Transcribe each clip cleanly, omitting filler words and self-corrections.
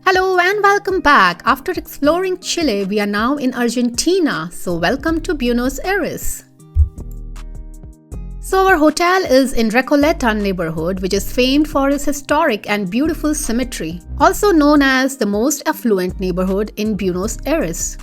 Hello and welcome back. After exploring Chile, we are now in Argentina. So welcome to Buenos Aires. So our hotel is in Recoleta neighborhood, which is famed for its historic and beautiful cemetery, also known as the most affluent neighborhood in Buenos Aires.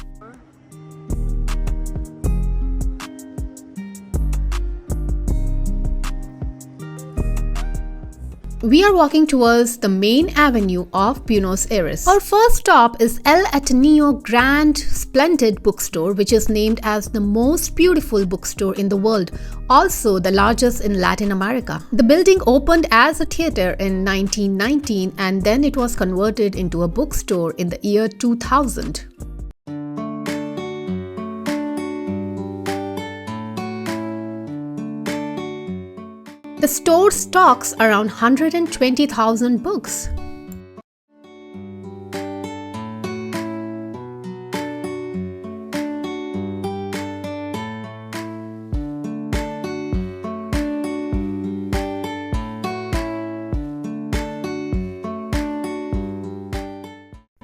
We are walking towards the main avenue of Buenos Aires. Our first stop is ElAtaneo Grand Splendid Bookstore, which is named as the most beautiful bookstore in the world, also the largest in Latin America. The building opened as a theater in 1919 and then it was converted into a bookstore in the year 2000. The store stocks around 120,000 books.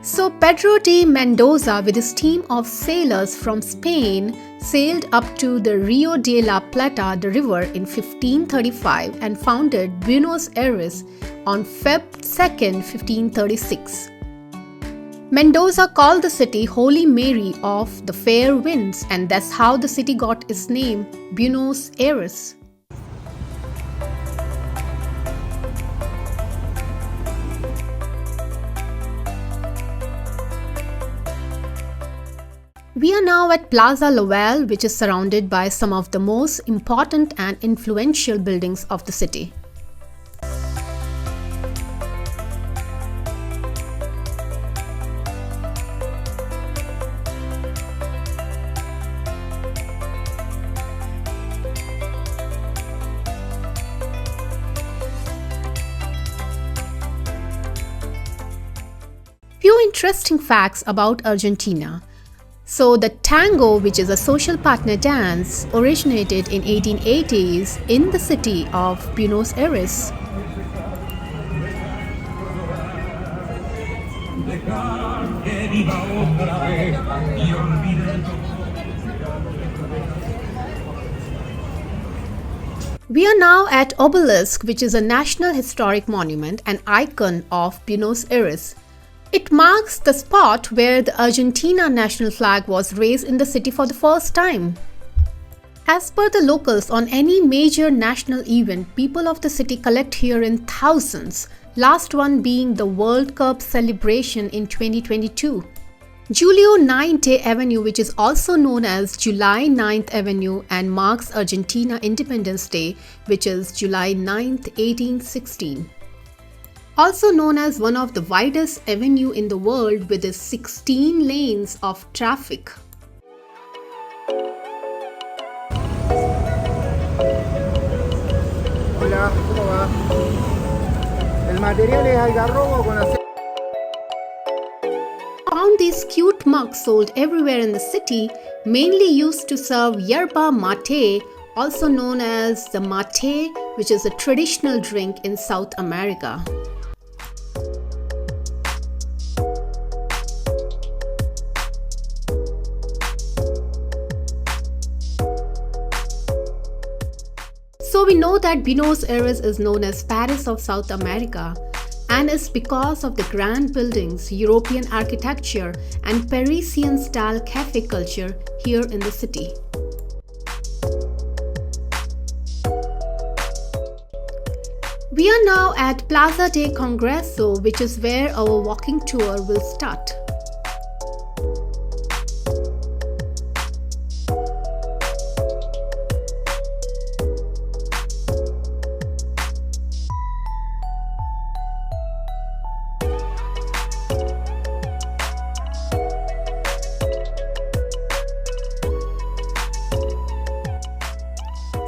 So Pedro de Mendoza with his team of sailors from Spain sailed up to the Rio de la Plata, the river, in 1535 and founded Buenos Aires on Feb 2nd, 1536. Mendoza called the city Holy Mary of the Fair Winds, and that's how the city got its name, Buenos Aires. We are now at Plaza Lowell, which is surrounded by some of the most important and influential buildings of the city. Few interesting facts about Argentina. So the tango, which is a social partner dance, originated in 1880s in the city of Buenos Aires. We are now at Obelisco, which is a national historic monument, an icon of Buenos Aires. It marks the spot where the Argentina national flag was raised in the city for the first time. As per the locals, on any major national event, people of the city collect here in thousands, last one being the World Cup celebration in 2022. Julio 9th Avenue, which is also known as July 9th Avenue and marks Argentina Independence Day, which is July 9th, 1816. Also known as one of the widest avenue in the world with its 16 lanes of traffic. Hola, ¿cómo va? El material es algarrobo con aceite. Found these cute mugs sold everywhere in the city, mainly used to serve yerba mate, also known as the mate, which is a traditional drink in South America. So we know that Buenos Aires is known as Paris of South America, and it's because of the grand buildings, European architecture and Parisian style cafe culture here in the city. We are now at PlazaCongresso, which is where our walking tour will start.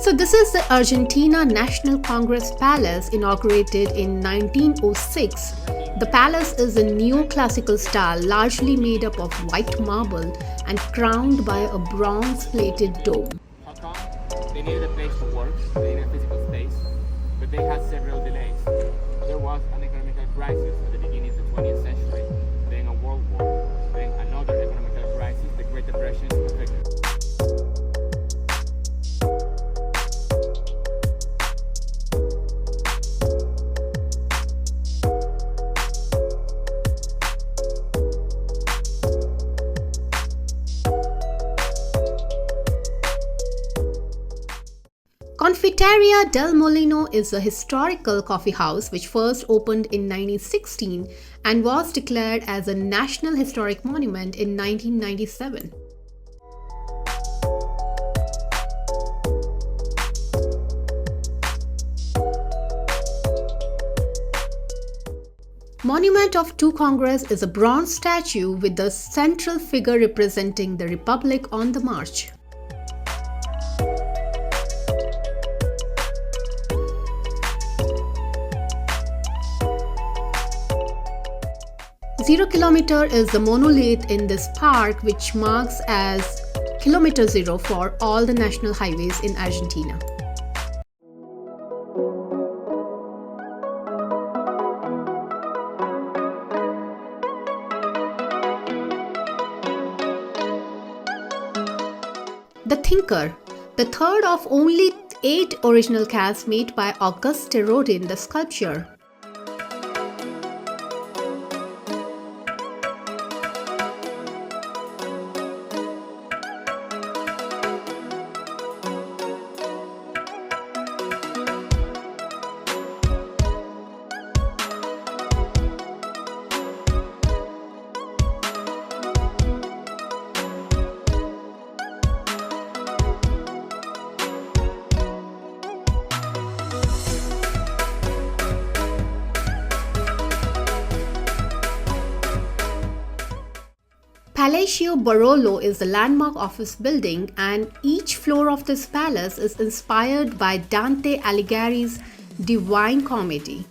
So this is the Argentina National Congress Palace, inaugurated in 1906. The palace is in neoclassical style, largely made up of white marble and crowned by a bronze-plated dome. How come? They needed a place to work, they needed a physical space, but they had several delays. There was an economic crisis at the beginning of the 20th century, Cafeteria del Molino is a historical coffee house which first opened in 1916 and was declared as a National Historic Monument in 1997. Monument of Two Congress is a bronze statue with the central figure representing the Republic on the march. Zero kilometer is the monolith in this park, which marks as kilometer zero for all the national highways in Argentina. The Thinker, the third of only 8 original casts made by Auguste Rodin, the sculptor. Palacio Barolo is the landmark office building, and each floor of this palace is inspired by Dante Alighieri's Divine Comedy.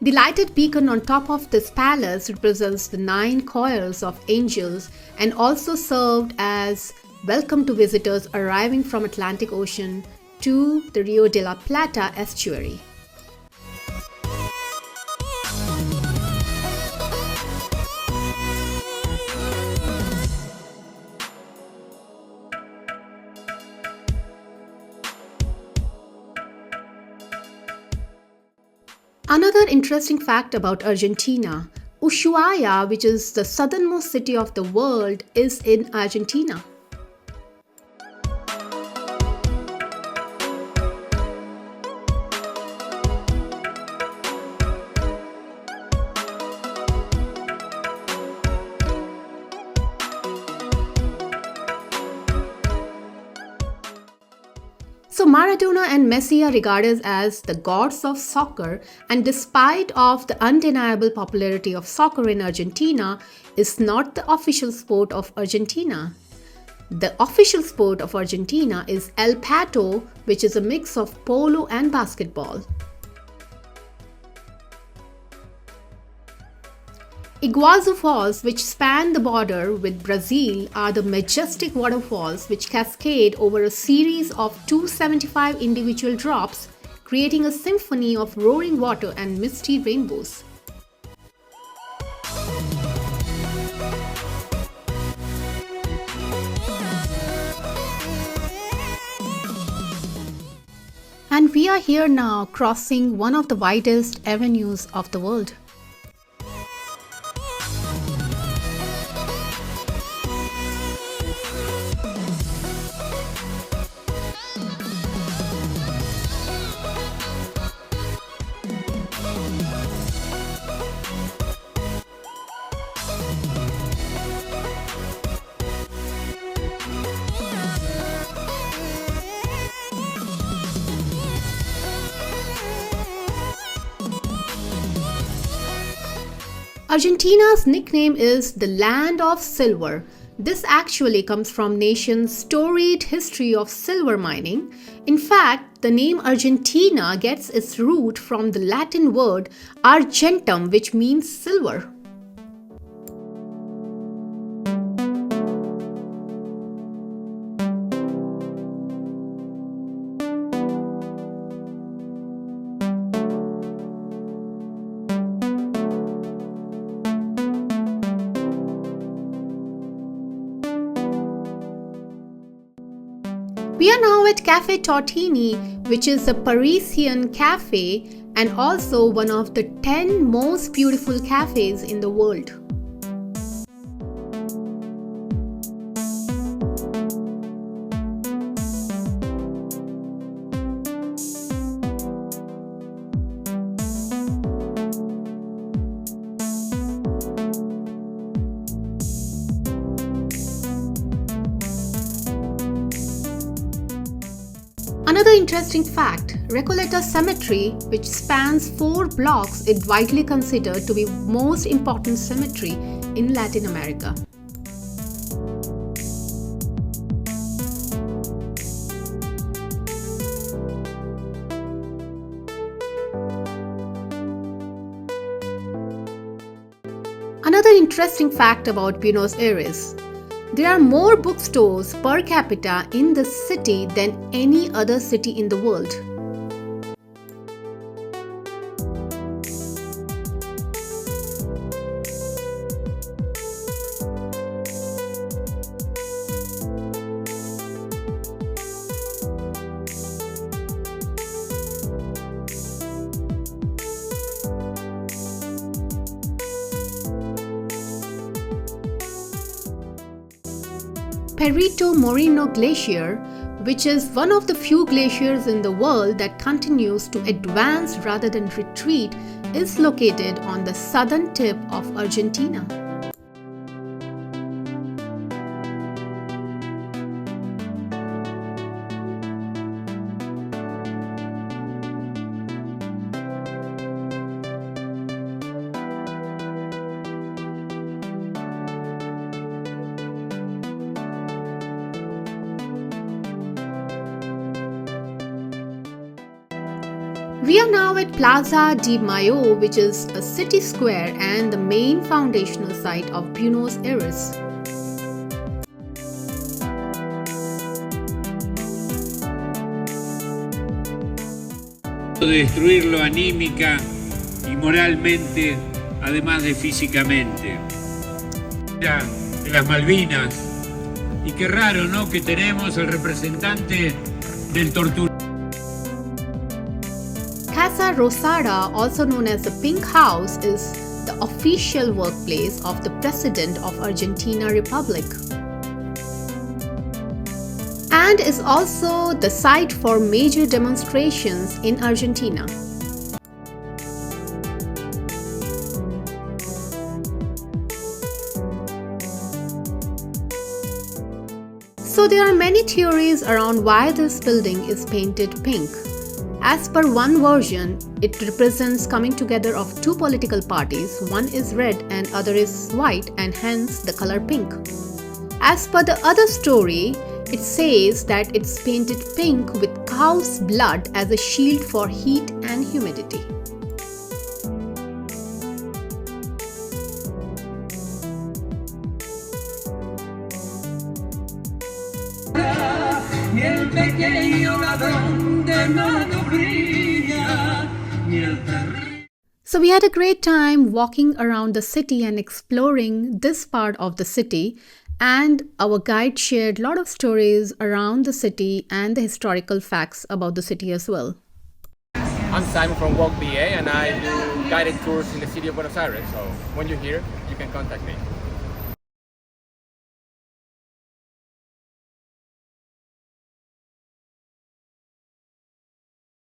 The lighted beacon on top of this palace represents the 9 choirs of angels and also served as welcome to visitors arriving from Atlantic Ocean to the Rio de la Plata estuary. Another interesting fact about Argentina, Ushuaia, which is the southernmost city of the world, is in Argentina. So Maradona and Messi are regarded as the gods of soccer, and despite of the undeniable popularity of soccer in Argentina, is not the official sport of Argentina. The official sport of Argentina is El Pato, which is a mix of polo and basketball. Iguazu Falls, which span the border with Brazil, are the majestic waterfalls which cascade over a series of 275 individual drops, creating a symphony of roaring water and misty rainbows. And we are here now crossing one of the widest avenues of the world. Argentina's nickname is the Land of Silver. This actually comes from nation's storied history of silver mining. In fact, the name Argentina gets its root from the Latin word argentum, which means silver. We are now at CafeTorteni, which is a Parisian cafe, and also one of the 10 most beautiful cafes in the world. Another interesting fact, Recoleta Cemetery, which spans 4 blocks, is widely considered to be the most important cemetery in Latin America. Another interesting fact about Buenos Aires. There are more bookstores per capita in the city than any other city in the world. Perito Moreno Glacier, which is one of the few glaciers in the world that continues to advance rather than retreat, is located on the southern tip of Argentina. We are now at Plaza de Mayo, which is a city square and the main foundational site of Buenos Aires. De destruirlo anímica y moralmente, además de físicamente. De las Malvinas. Y qué raro, ¿no?, que tenemos el representante del torturador. Casa Rosada, also known as the Pink House, is the official workplace of the President of Argentina Republic and is also the site for major demonstrations in Argentina. So there are many theories around why this building is painted pink. As per one version, it represents coming together of 2 political parties, one is red and other is white, and hence the color pink. As per the other story, it says that it's painted pink with cow's blood as a shield for heat and humidity. So we had a great time walking around the city and exploring this part of the city, and our guide shared a lot of stories around the city and the historical facts about the city as well. I'm Simon from WalkBA and I do guided tours in the city of Buenos Aires, so when you're here, you can contact me.